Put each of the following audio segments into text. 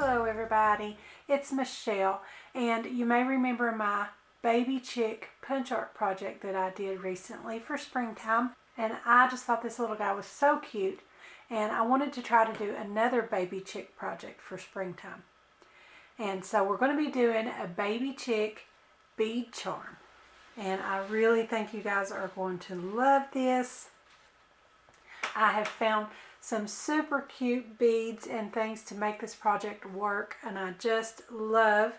Hello everybody, it's Michelle, and you may remember my Baby Chick punch art project that I did recently for springtime, and I just thought this little guy was so cute, and I wanted to try to do another Baby Chick project for springtime. And so we're going to be doing a Baby Chick Bead Charm, and I really think you guys are going to love this. I have found some super cute beads and things to make this project work, and I just love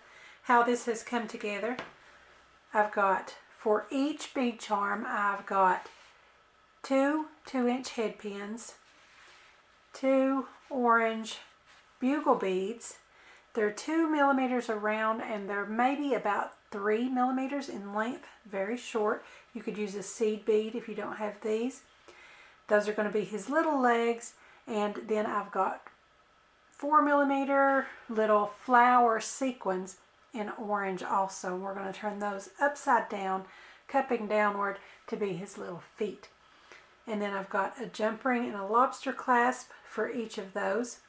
how this has come together. I've got, for each bead charm, I've got two 2-inch head pins, two orange bugle beads. They're 2 millimeters around, and they're maybe about 3 millimeters in length, very short. You could use a seed bead if you don't have these. Those are going to be his little legs, and then I've got 4 millimeter little flower sequins in orange also. We're going to turn those upside down, cupping downward to be his little feet. And then I've got a jump ring and a lobster clasp for each of those.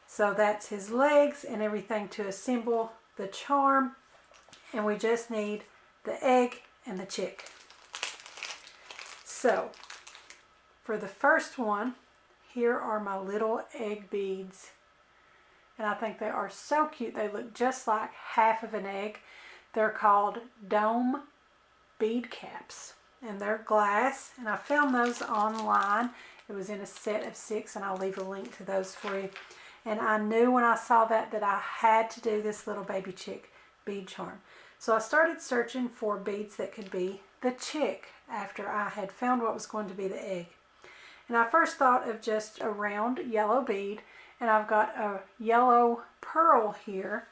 So that's his legs and everything to assemble the charm. And we just need the egg and the chick. So for the first one, here are my little egg beads. And I think they are so cute. They look just like half of an egg. They're called dome bead caps. And they're glass. And I found those online. It was in a set of 6, and I'll leave a link to those for you. And I knew when I saw that I had to do this little Baby Chick bead charm. So I started searching for beads that could be the chick after I had found what was going to be the egg. And I first thought of just a round yellow bead, and I've got a yellow pearl here,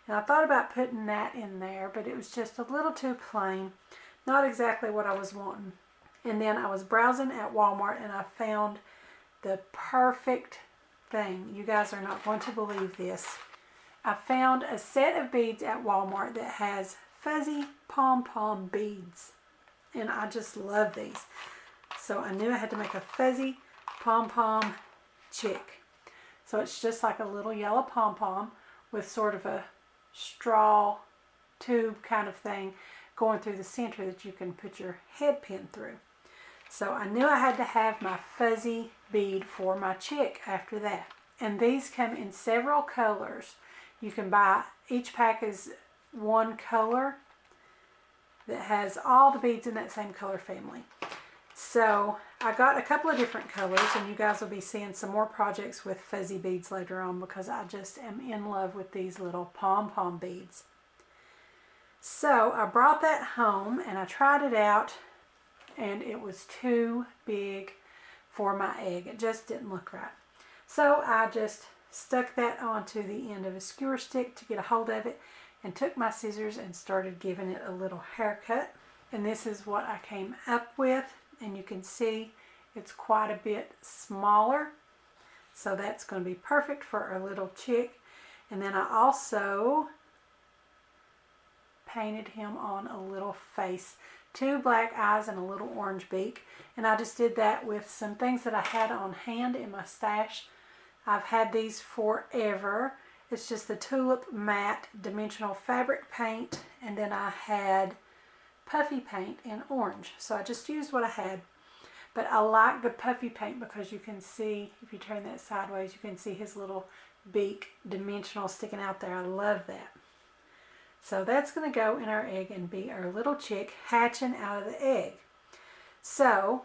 and I thought about putting that in there, but it was just a little too plain, not exactly what I was wanting. And then I was browsing at Walmart, and I found the perfect thing. You guys are not going to believe this. I found a set of beads at Walmart that has fuzzy pom-pom beads, and I just love these. So I knew I had to make a fuzzy pom-pom chick. So it's just like a little yellow pom-pom with sort of a straw tube kind of thing going through the center that you can put your head pin through. So I knew I had to have my fuzzy bead for my chick after that. And these come in several colors. You can buy, each pack is one color that has all the beads in that same color family. So I got a couple of different colors, and you guys will be seeing some more projects with fuzzy beads later on, because I just am in love with these little pom-pom beads. So I brought that home and I tried it out, and it was too big for my egg. It just didn't look right. So I just stuck that onto the end of a skewer stick to get a hold of it, and took my scissors and started giving it a little haircut. And this is what I came up with. And you can see it's quite a bit smaller. So that's going to be perfect for our little chick. And then I also painted him on a little face. 2 black eyes and a little orange beak. And I just did that with some things that I had on hand in my stash. I've had these forever. It's just the Tulip matte dimensional fabric paint. And then I had puffy paint in orange. So I just used what I had. But I like the puffy paint because you can see, if you turn that sideways, you can see his little beak dimensional sticking out there. I love that. So that's going to go in our egg and be our little chick hatching out of the egg. So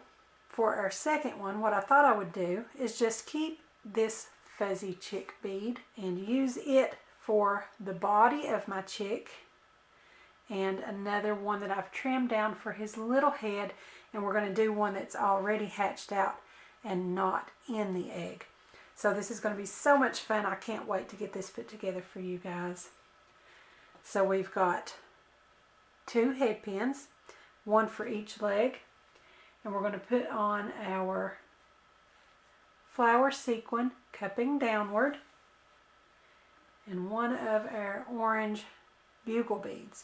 for our second one, what I thought I would do is just keep this fuzzy chick bead and use it for the body of my chick, and another one that I've trimmed down for his little head, and we're going to do one that's already hatched out and not in the egg. So this is going to be so much fun. I can't wait to get this put together for you guys. So we've got 2 head pins, 1 for each leg, and we're going to put on our flower sequin cupping downward, and 1 of our orange bugle beads,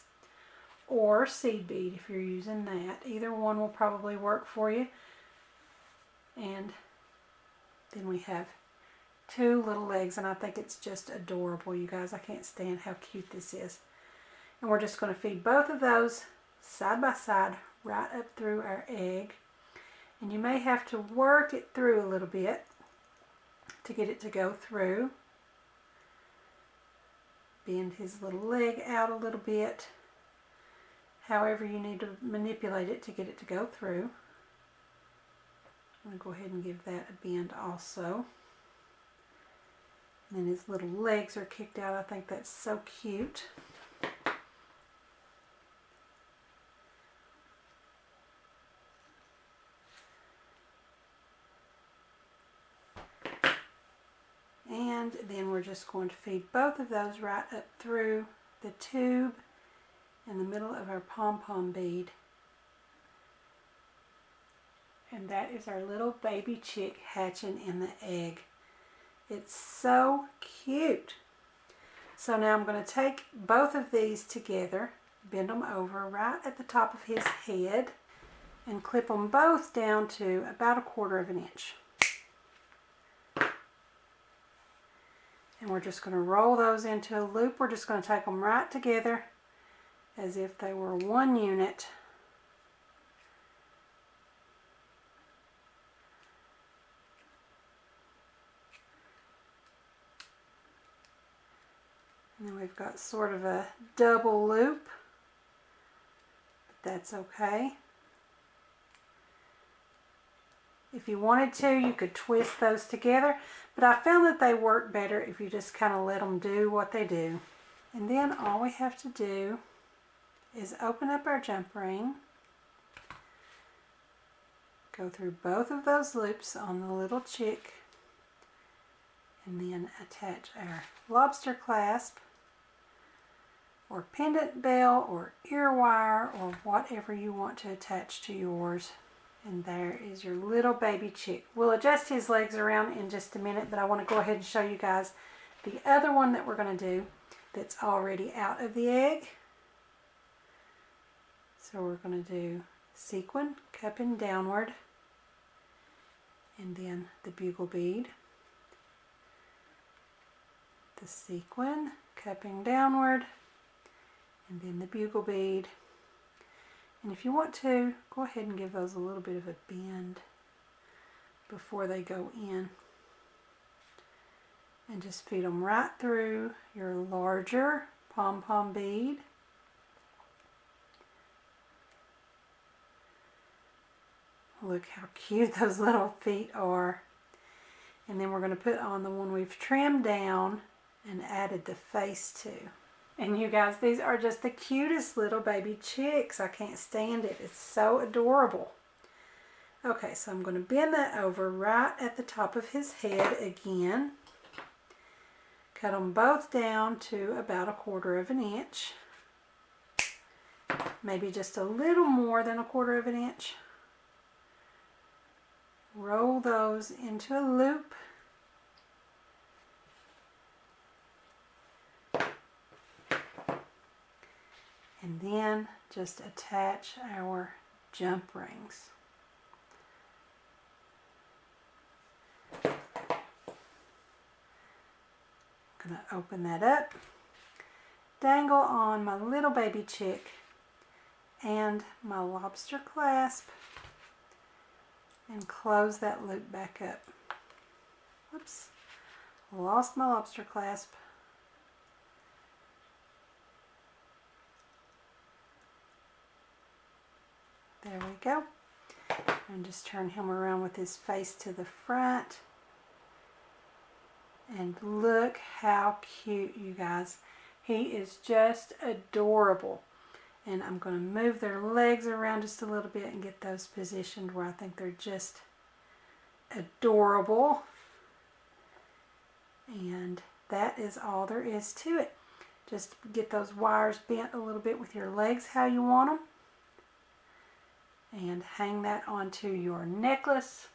or seed bead if you're using that. Either one will probably work for you. And then we have 2 little legs, and I think it's just adorable, you guys. I can't stand how cute this is. And we're just going to feed both of those side by side right up through our egg. And you may have to work it through a little bit to get it to go through. Bend his little leg out a little bit. However you need to manipulate it to get it to go through. I'm going to go ahead and give that a bend also. And then his little legs are kicked out. I think that's so cute. And then we're just going to feed both of those right up through the tube in the middle of our pom-pom bead. And that is our little baby chick hatching in the egg. It's so cute. So now I'm going to take both of these together, bend them over right at the top of his head, and clip them both down to about 1/4 inch. And we're just going to roll those into a loop. We're just going to take them right together as if they were one unit. And then we've got sort of a double loop, but that's okay. If you wanted to, you could twist those together, but I found that they work better if you just kind of let them do what they do. And then all we have to do is open up our jump ring, go through both of those loops on the little chick, and then attach our lobster clasp or pendant bell or ear wire or whatever you want to attach to yours. And there is your little baby chick. We'll adjust his legs around in just a minute, but I want to go ahead and show you guys the other one that we're going to do that's already out of the egg. So we're going to do sequin, cupping downward, and then the bugle bead. The sequin, cupping downward, and then the bugle bead. And if you want to, go ahead and give those a little bit of a bend before they go in. And just feed them right through your larger pom-pom bead. Look how cute those little feet are. And then we're going to put on the one we've trimmed down and added the face to. And you guys, these are just the cutest little baby chicks. I can't stand it. It's so adorable. Okay, so I'm going to bend that over right at the top of his head again. Cut them both down to about 1/4 inch. Maybe just a little more than 1/4 inch. Roll those into a loop. And then just attach our jump rings. I'm going to open that up, dangle on my little baby chick and my lobster clasp, and close that loop back up. Whoops, lost my lobster clasp. There we go. And just turn him around with his face to the front. And look how cute, you guys. He is just adorable. And I'm going to move their legs around just a little bit and get those positioned where I think they're just adorable. And that is all there is to it. Just get those wires bent a little bit with your legs how you want them. And hang that onto your necklace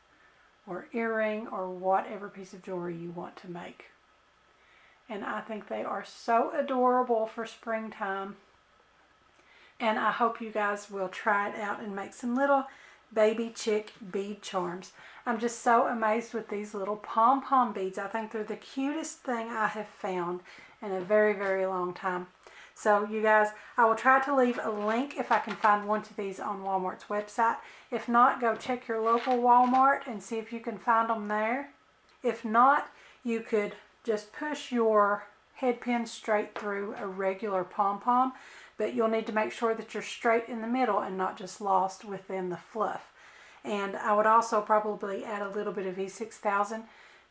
or earring or whatever piece of jewelry you want to make. And I think they are so adorable for springtime. And I hope you guys will try it out and make some little Baby Chick Bead Charms. I'm just so amazed with these little pom-pom beads. I think they're the cutest thing I have found in a very, very long time. So you guys, I will try to leave a link if I can find one to these on Walmart's website. If not, go check your local Walmart and see if you can find them there. If not, you could just push your head pin straight through a regular pom-pom, but you'll need to make sure that you're straight in the middle and not just lost within the fluff. And I would also probably add a little bit of E6000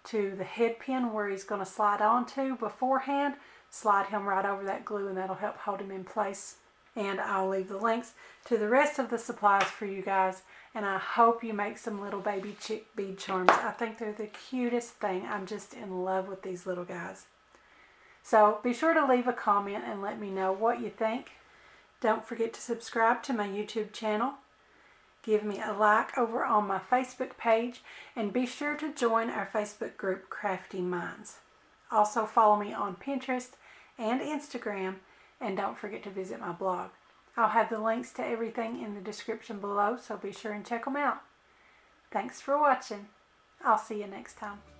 to the head pin where he's going to slide onto beforehand. Slide him right over that glue and that'll help hold him in place. And I'll leave the links to the rest of the supplies for you guys. And I hope you make some little Baby Chick bead charms. I think they're the cutest thing. I'm just in love with these little guys. So be sure to leave a comment and let me know what you think. Don't forget to subscribe to my YouTube channel. Give me a like over on my Facebook page. And be sure to join our Facebook group, Craftie Minds. Also follow me on Pinterest and Instagram, and don't forget to visit my blog. I'll have the links to everything in the description below, so be sure and check them out. Thanks for watching. I'll see you next time.